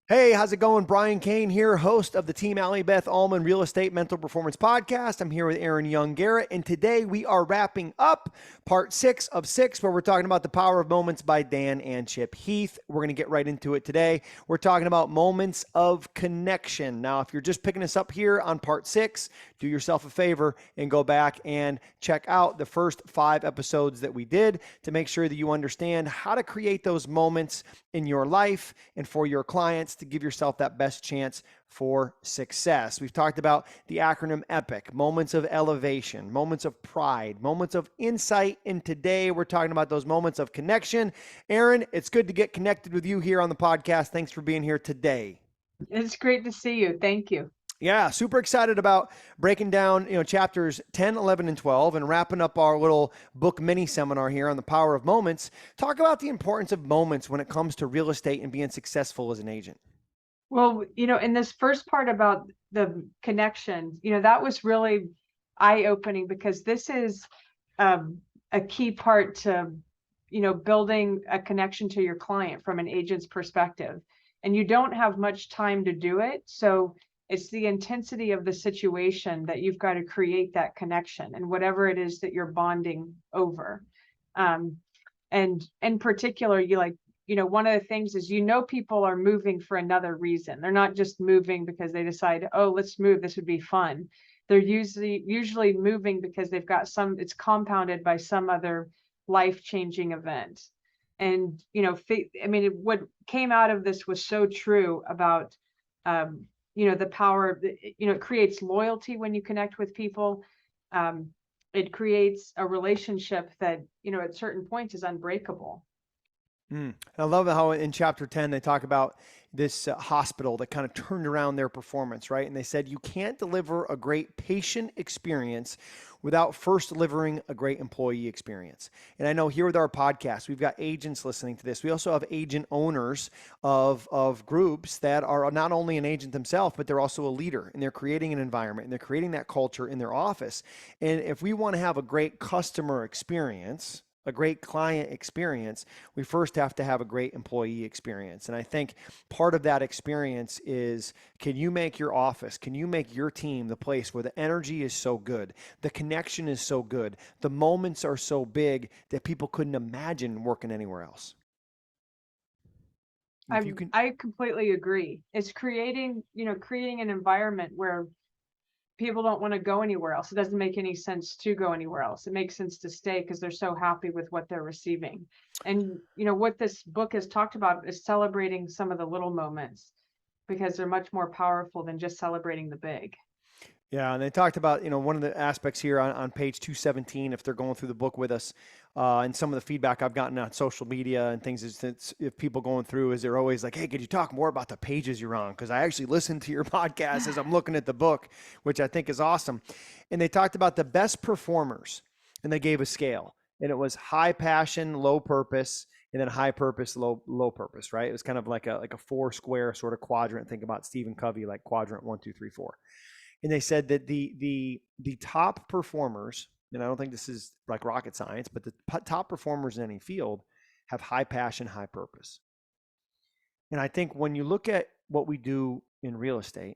Hey, how's it going? Brian Kane here, host of the Team Allie, Beth, Allman Real Estate Mental Performance Podcast. I'm here with Erin Young Garrett, and today we are wrapping up part 6 of 6, where we're talking about The Power of Moments by Dan and Chip Heath. We're going to get right into it today. We're talking about moments of connection. Now, if you're just picking us up here on part 6, do yourself a favor and go back and check out the first 5 episodes that we did to make sure that you understand how to create those moments in your life and for your clients to give yourself that best chance for success. We've talked about the acronym EPIC, moments of elevation, moments of pride, moments of insight. And today we're talking about those moments of connection. Erin, it's good to get connected with you here on the podcast. Thanks for being here today. It's great to see you. Thank you. Yeah, super excited about breaking down, chapters 10, 11, and 12 and wrapping up our little book mini seminar here on the power of moments. Talk about the importance of moments when it comes to real estate and being successful as an agent. Well, in this first part about the connections, that was really eye-opening because this is a key part to, building a connection to your client from an agent's perspective. And you don't have much time to do it. So it's the intensity of the situation that you've got to create that connection and whatever it is that you're bonding over. And in particular, one of the things is, people are moving for another reason. They're not just moving because they decide, oh, let's move, this would be fun. They're usually moving because they've got it's compounded by some other life-changing event. And, what came out of this was so true about, the power, it creates loyalty when you connect with people. It creates a relationship that, at certain points is unbreakable. I love how in chapter 10, they talk about this hospital that kind of turned around their performance, right? And they said, you can't deliver a great patient experience without first delivering a great employee experience. And I know here with our podcast, we've got agents listening to this. We also have agent owners of groups that are not only an agent themselves, but they're also a leader, and they're creating an environment and they're creating that culture in their office. And if we want to have a great customer experience, a great client experience, we first have to have a great employee experience. And I think part of that experience is, can you make your office, can you make your team the place where the energy is so good, the connection is so good, the moments are so big that people couldn't imagine working anywhere else? I completely agree. It's creating an environment where people don't want to go anywhere else. It doesn't make any sense to go anywhere else. It makes sense to stay because they're so happy with what they're receiving. And what this book has talked about is celebrating some of the little moments because they're much more powerful than just celebrating the big. Yeah, and they talked about, one of the aspects here on page 217, if they're going through the book with us, and some of the feedback I've gotten on social media and things is if people going through is they're always like, hey, could you talk more about the pages you're on? Because I actually listen to your podcast as I'm looking at the book, which I think is awesome. And they talked about the best performers, and they gave a scale, and it was high passion, low purpose, and then high purpose, low purpose, right? It was kind of like a 4 square sort of quadrant. Think about Stephen Covey, like quadrant 1, 2, 3, 4. And they said that the top performers, and I don't think this is like rocket science, but the top performers in any field have high passion, high purpose. And I think when you look at what we do in real estate,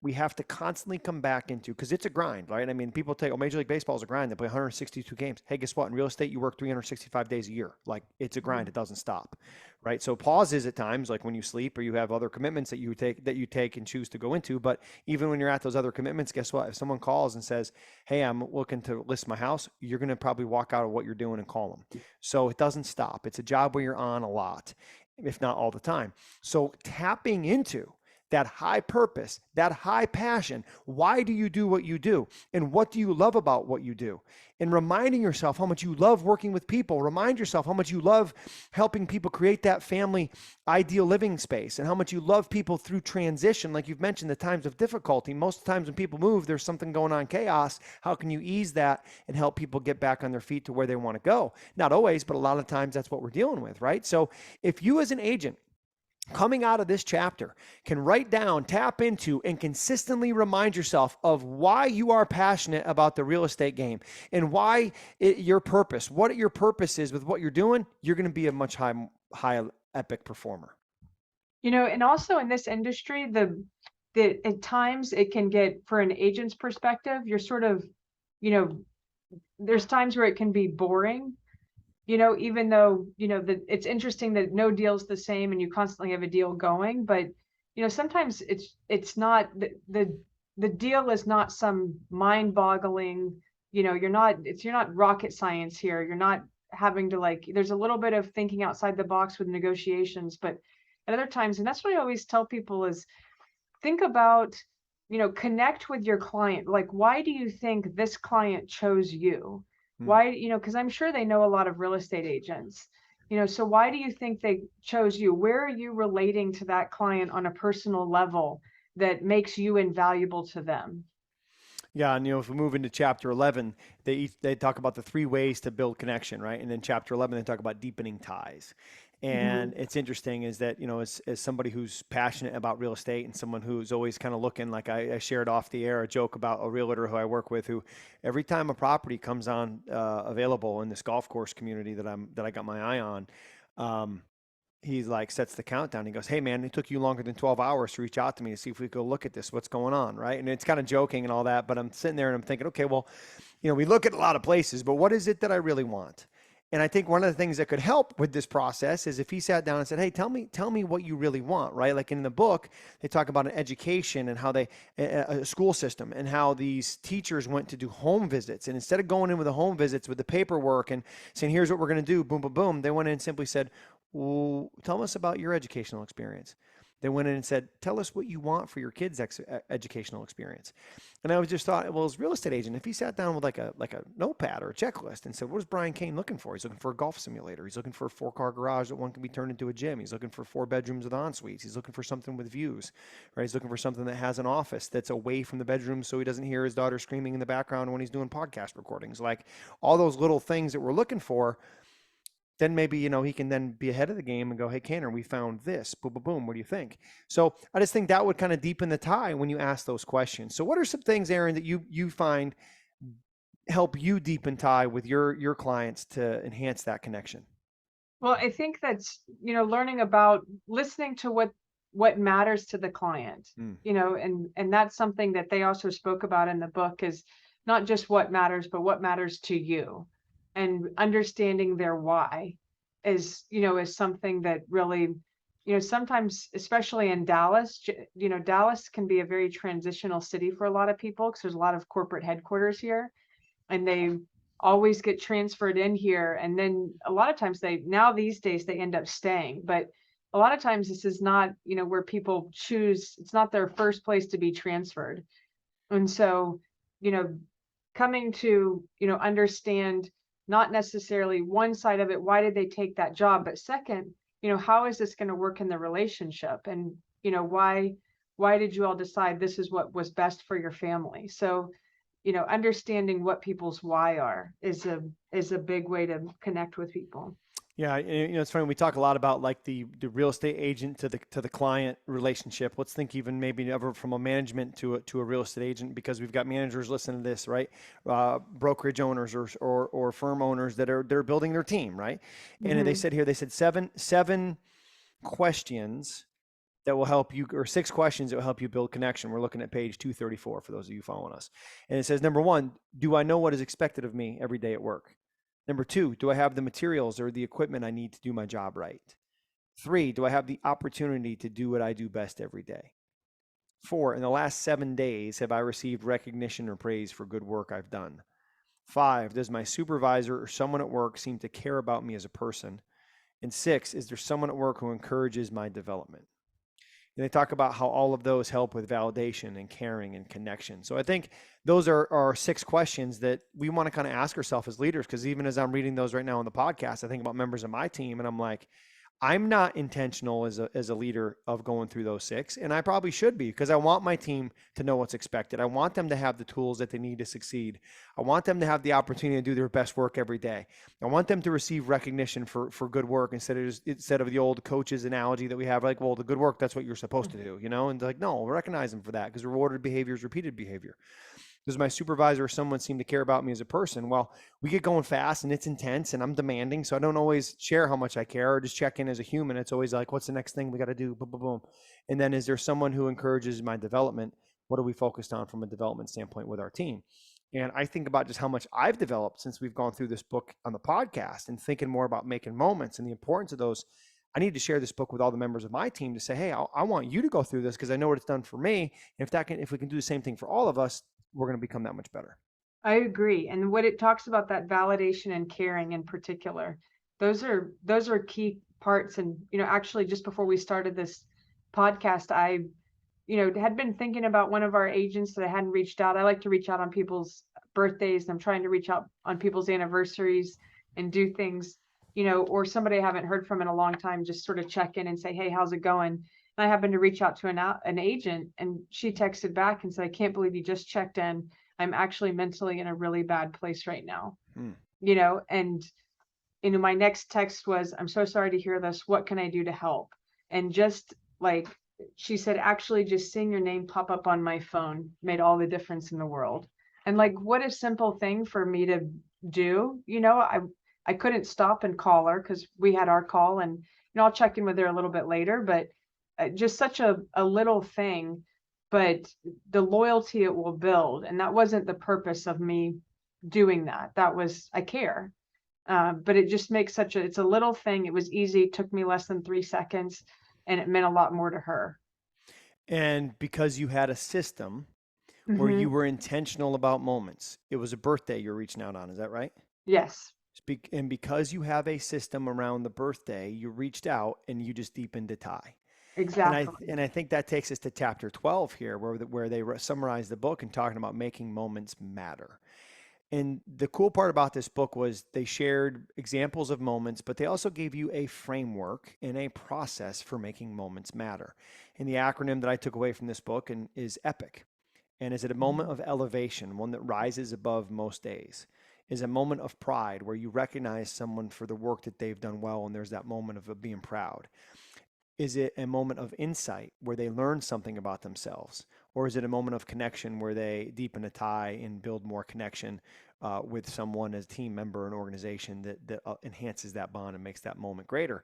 we have to constantly come back into, because it's a grind, right? I mean, people take, oh, Major League Baseball is a grind. They play 162 games. Hey, guess what? In real estate, you work 365 days a year. Like, it's a grind. It doesn't stop, right? So pauses at times, like when you sleep or you have other commitments that you take and choose to go into. But even when you're at those other commitments, guess what? If someone calls and says, hey, I'm looking to list my house, you're going to probably walk out of what you're doing and call them. So it doesn't stop. It's a job where you're on a lot, if not all the time. So tapping into that high purpose, that high passion. Why do you do what you do? And what do you love about what you do? And reminding yourself how much you love working with people. Remind yourself how much you love helping people create that family ideal living space, and how much you love people through transition. Like you've mentioned, the times of difficulty. Most of the times when people move, there's something going on, chaos. How can you ease that and help people get back on their feet to where they want to go? Not always, but a lot of times that's what we're dealing with, right? So if you as an agent coming out of this chapter can write down, tap into, and consistently remind yourself of why you are passionate about the real estate game and why your purpose, what your purpose is with what you're doing, you're going to be a much high epic performer. And also in this industry, the at times it can get, for an agent's perspective, you're sort of, you know, there's times where it can be boring, even though, that it's interesting that no deal's the same and you constantly have a deal going, but sometimes it's not the deal is not some mind-boggling, you're not rocket science here. You're not having to, like, there's a little bit of thinking outside the box with negotiations, but at other times, and that's what I always tell people is think about, connect with your client. Like, why do you think this client chose you? Hmm. Why, because I'm sure they know a lot of real estate agents, so why do you think they chose you? Where are you relating to that client on a personal level that makes you invaluable to them? Yeah, and if we move into chapter 11, they talk about the three ways to build connection, right? And then chapter 11 they talk about deepening ties. And Mhm. it's interesting is that, as somebody who's passionate about real estate and someone who's always kind of looking, like I shared off the air a joke about a realtor who I work with, who every time a property comes on available in this golf course community that I got my eye on, um, he's like sets the countdown. He goes, "Hey man, it took you longer than 12 hours to reach out to me to see if we could go look at this. What's going on?" Right? And it's kind of joking and all that, but I'm sitting there and I'm thinking, okay, well, we look at a lot of places, but what is it that I really want? And I think one of the things that could help with this process is if he sat down and said, "Hey, tell me what you really want," right? Like in the book, they talk about an education and how a school system and how these teachers went to do home visits. And instead of going in with the home visits with the paperwork and saying, "Here's what we're going to do," boom, boom, boom, they went in and simply said, "Well, tell us about your educational experience." They went in and said, "Tell us what you want for your kids' educational experience." And I was just thought, well, as a real estate agent, if he sat down with like a notepad or a checklist and said, "What is Brian Kane looking for?" He's looking for a golf simulator. He's looking for a 4-car garage that one can be turned into a gym. He's looking for 4 bedrooms with en suites. He's looking for something with views, right? He's looking for something that has an office that's away from the bedroom so he doesn't hear his daughter screaming in the background when he's doing podcast recordings. Like all those little things that we're looking for, then maybe he can then be ahead of the game and go, "Hey Canner, we found this, boom boom boom, what do you think?" So I just think that would kind of deepen the tie when you ask those questions. So what are some things, Erin, that you find help you deepen tie with your clients to enhance that connection? Well, I think that's, learning about listening to what matters to the client, Mm. and that's something that they also spoke about in the book is not just what matters, but what matters to you. And understanding their why is something that really, sometimes, especially in Dallas, Dallas can be a very transitional city for a lot of people because there's a lot of corporate headquarters here, and they always get transferred in here. And then a lot of times now these days they end up staying. But a lot of times this is not, where people choose, it's not their first place to be transferred. And so, you know, coming to, understand not necessarily one side of it, why did they take that job? But second, how is this going to work in the relationship? And, why did you all decide this is what was best for your family? So, understanding what people's why are is a big way to connect with people. Yeah, it's funny. We talk a lot about like the real estate agent to the client relationship. Let's think even maybe ever from a management to a real estate agent, because we've got managers listening to this, right? Brokerage owners or firm owners they're building their team, right? And they Hmm. said here, they said seven questions that will help you, or 6 questions that will help you build connection. We're looking at page 234 for those of you following us. And it says, number one, do I know what is expected of me every day at work? Number two, do I have the materials or the equipment I need to do my job right? 3, do I have the opportunity to do what I do best every day? 4, in the last 7 days, have I received recognition or praise for good work I've done? 5, does my supervisor or someone at work seem to care about me as a person? And 6, is there someone at work who encourages my development? And they talk about how all of those help with validation and caring and connection. So I think those are 6 questions that we want to kind of ask ourselves as leaders, because even as I'm reading those right now on the podcast, I think about members of my team and I'm like, I'm not intentional as a leader of going through those 6, and I probably should be, because I want my team to know what's expected. I want them to have the tools that they need to succeed. I want them to have the opportunity to do their best work every day. I want them to receive recognition for good work instead of the old coaches analogy that we have, like, well, the good work, that's what you're supposed to do, and like, no, recognize them for that, because rewarded behavior is repeated behavior. Does my supervisor or someone seem to care about me as a person? Well, we get going fast and it's intense and I'm demanding. So I don't always share how much I care or just check in as a human. It's always like, what's the next thing we got to do? Boom, boom, boom. And then is there someone who encourages my development? What are we focused on from a development standpoint with our team? And I think about just how much I've developed since we've gone through this book on the podcast and thinking more about making moments and the importance of those. I need to share this book with all the members of my team to say, hey, I want you to go through this because I know what it's done for me. And if we can do the same thing for all of us, we're going to become that much better. I agree. And what it talks about, that validation and caring in particular, those are key parts. And, actually just before we started this podcast, I, had been thinking about one of our agents that I hadn't reached out. I like to reach out on people's birthdays, and I'm trying to reach out on people's anniversaries and do things, or somebody I haven't heard from in a long time, just sort of check in and say, hey, how's it going? And I happened to reach out to an agent, and she texted back and said, I can't believe you just checked in. I'm actually mentally in a really bad place right now. And my next text was, I'm so sorry to hear this. What can I do to help? And just like she said, actually just seeing your name pop up on my phone made all the difference in the world. And like, what a simple thing for me to do. I couldn't stop and call her because we had our call, and I'll check in with her a little bit later, but just such a little thing, but the loyalty it will build. And that wasn't the purpose of me doing that. That was, I care. But it just makes it's a little thing. It was easy. It took me less than 3 seconds, and it meant a lot more to her. And because you had a system where you were intentional about moments, it was a birthday you're reaching out on. Is that right? Yes. And because you have a system around the birthday, you reached out and you just deepened the tie. Exactly. And I think that takes us to chapter 12 here, where they summarize the book and talking about making moments matter. And the cool part about this book was they shared examples of moments, but they also gave you a framework and a process for making moments matter. And the acronym that I took away from this book is EPIC. And is it a moment of elevation, one that rises above most days? Is a moment of pride where you recognize someone for the work that they've done well, and there's that moment of being proud? Is it a moment of insight where they learn something about themselves? Or is it a moment of connection where they deepen a tie and build more connection with someone as a team member, an organization that enhances that bond and makes that moment greater?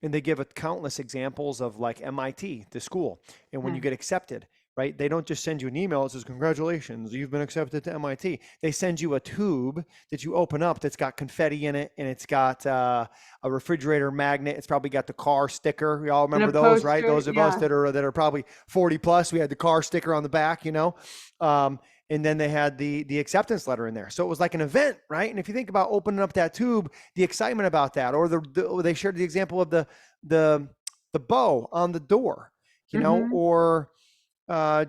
And they give countless examples of like MIT, the school, and when you get accepted, right? They don't just send you an email that says, congratulations, you've been accepted to MIT. They send you a tube that you open up that's got confetti in it, and it's got a refrigerator magnet. It's probably got the car sticker. We all remember those, poster, right? Those of us that are probably 40 plus, we had the car sticker on the back, and then they had the acceptance letter in there. So it was like an event, right? And if you think about opening up that tube, the excitement about that, or they shared the example of the bow on the door, or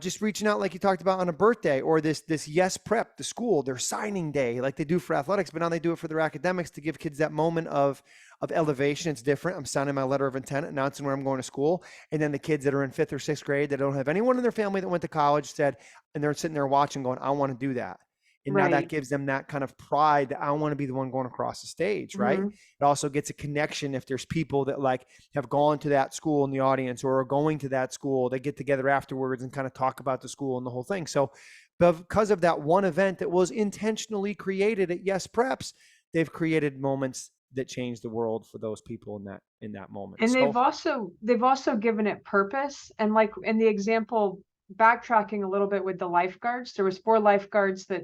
just reaching out like you talked about on a birthday, or this Yes Prep, the school, their signing day, like they do for athletics, but now they do it for their academics to give kids that moment of elevation. It's different. I'm signing my letter of intent, announcing where I'm going to school. And then the kids that are in 5th or 6th grade that don't have anyone in their family that went to college and they're sitting there watching going, I want to do that. And now that gives them that kind of pride that I want to be the one going across the stage, right? It also gets a connection if there's people that like have gone to that school in the audience or are going to that school. They get together afterwards and kind of talk about the school and the whole thing. So because of that one event that was intentionally created at Yes Preps, they've created moments that change the world for those people in that moment. And they've also given it purpose. And like in the example, backtracking a little bit with the lifeguards, there was 4 lifeguards that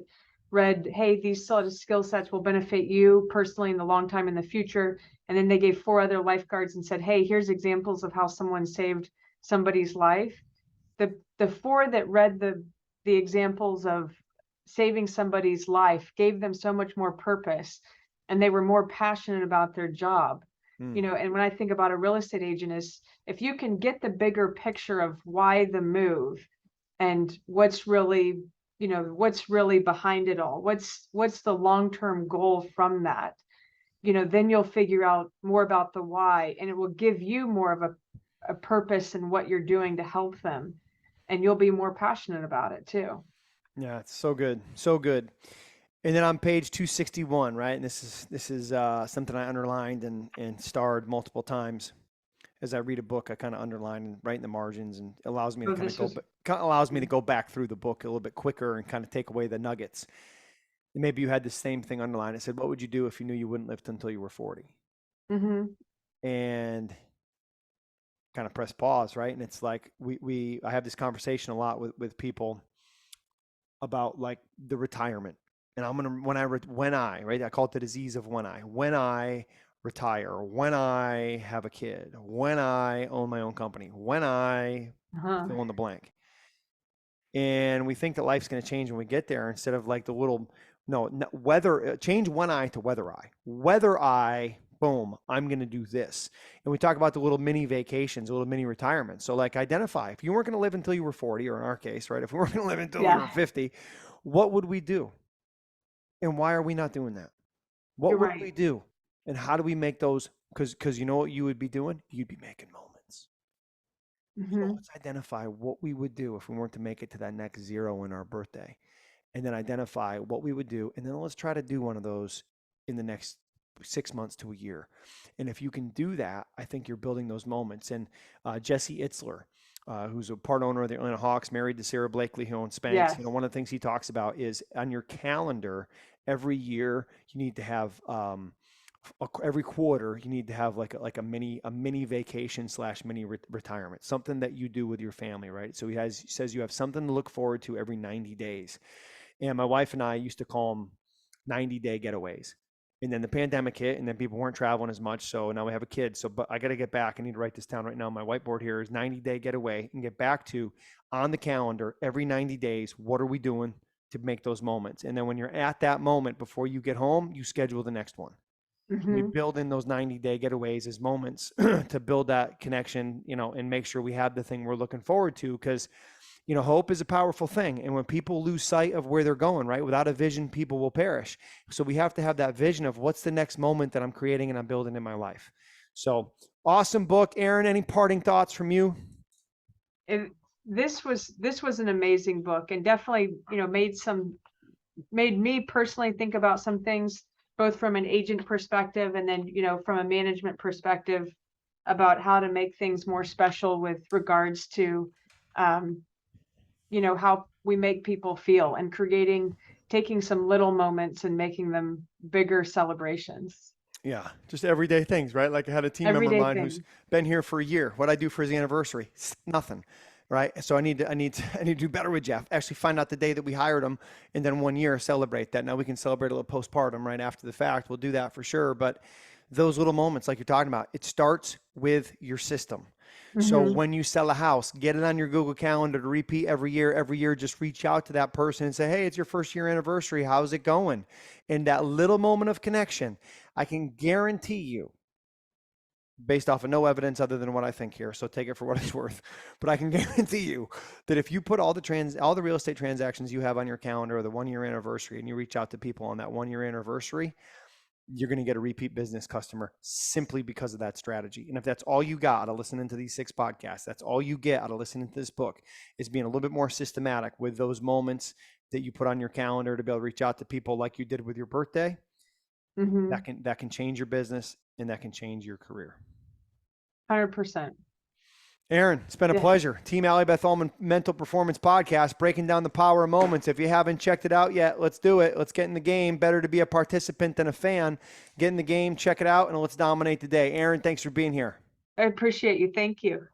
read, hey, these sort of skill sets will benefit you personally in the long time in the future. And then they gave 4 other lifeguards and said, hey, here's examples of how someone saved somebody's life. The 4 that read the examples of saving somebody's life gave them so much more purpose, and they were more passionate about their job. And when I think about a real estate agent, is if you can get the bigger picture of why the move and what's really behind it all, what's the long-term goal from that, then you'll figure out more about the why, and it will give you more of a purpose in what you're doing to help them, and you'll be more passionate about it too. Yeah, it's so good. So good. And then on page 261, right? And this is something I underlined and starred multiple times. as I read a book, I kind of underline and write in the margins, and allows me to Oh, kind of this was, allows me to go back through the book a little bit quicker and kind of take away the nuggets. And maybe you had the same thing underlined. It said, what would you do if you knew you wouldn't live until you were 40? mm-hmm. And kind of press pause, right? And it's like I have this conversation a lot with people about like the retirement. And I'm gonna when I right, I call it the disease of when I retire, when I have a kid, when I own my own company, when I Uh-huh. fill in the blank. And we think that life's going to change when we get there, instead of like the little whether change when I to whether I boom, I'm going to do this. And we talk about the little mini vacations, a little mini retirement. So like identify, if you weren't going to live until you were 40, or in our case, right, if we weren't going to live until we were 50, what would we do? And why are we not doing that? What You're would right. we do? And how do we make those? Because you know what you would be doing? You'd be making moments. So Mm-hmm. let's identify what we would do if we weren't to make it to that next zero in our birthday, and then identify what we would do. And then let's try to do one of those in the next 6 months to a year. And if you can do that, I think you're building those moments. And Jesse Itzler, who's a part owner of the Atlanta Hawks, married to Sarah Blakely, who owns Spanx, Yes. one of the things he talks about is on your calendar every year, you need to have every quarter you need to have like a mini vacation / mini retirement, something that you do with your family, right? So he says you have something to look forward to every 90 days. And my wife and I used to call them 90-day getaways. And then the pandemic hit, and then people weren't traveling as much. So now we have a kid. So, but I got to get back. I need to write this down right now. My whiteboard here is 90-day getaway, and get back to on the calendar every 90 days. What are we doing to make those moments? And then when you're at that moment before you get home, you schedule the next one. We Mm-hmm. build in those 90-day getaways as moments to build that connection, and make sure we have the thing we're looking forward to. Because, hope is a powerful thing. And when people lose sight of where they're going, right, without a vision, people will perish. So we have to have that vision of what's the next moment that I'm creating and I'm building in my life. So awesome book, Erin. Any parting thoughts from you? This was an amazing book, and definitely, made me personally think about some things, both from an agent perspective and then, from a management perspective, about how to make things more special with regards to, how we make people feel, and taking some little moments and making them bigger celebrations. Yeah, just everyday things, right? Like I had a team member of Everyday mine who's things. been here for a year. What I do for his anniversary? Nothing, right? So I need to do better with Jeff. Actually, find out the day that we hired him, and then 1 year celebrate that. Now we can celebrate a little postpartum right after the fact. We'll do that for sure. But those little moments, like you're talking about, it starts with your system. So Mm-hmm. when you sell a house, get it on your Google Calendar to repeat every year. Every year, just reach out to that person and say, "Hey, it's your first year anniversary. How's it going?" And that little moment of connection, I can guarantee you, based off of no evidence other than what I think here, so take it for what it's worth, but I can guarantee you that if you put all the real estate transactions you have on your calendar, or the 1 year anniversary, and you reach out to people on that 1 year anniversary, you're going to get a repeat business customer simply because of that strategy. And if that's all you got out of listening to these 6 podcasts, that's all you get out of listening to this book, is being a little bit more systematic with those moments that you put on your calendar to be able to reach out to people like you did with your birthday. Mm-hmm. That can change your business, and that can change your career. 100%. Erin, it's been a Yeah. pleasure. Team Allie, Beth, Allman Mental Performance Podcast, breaking down the power of moments. If you haven't checked it out yet, let's do it. Let's get in the game. Better to be a participant than a fan. Get in the game, check it out, and let's dominate the day. Erin, thanks for being here. I appreciate you. Thank you.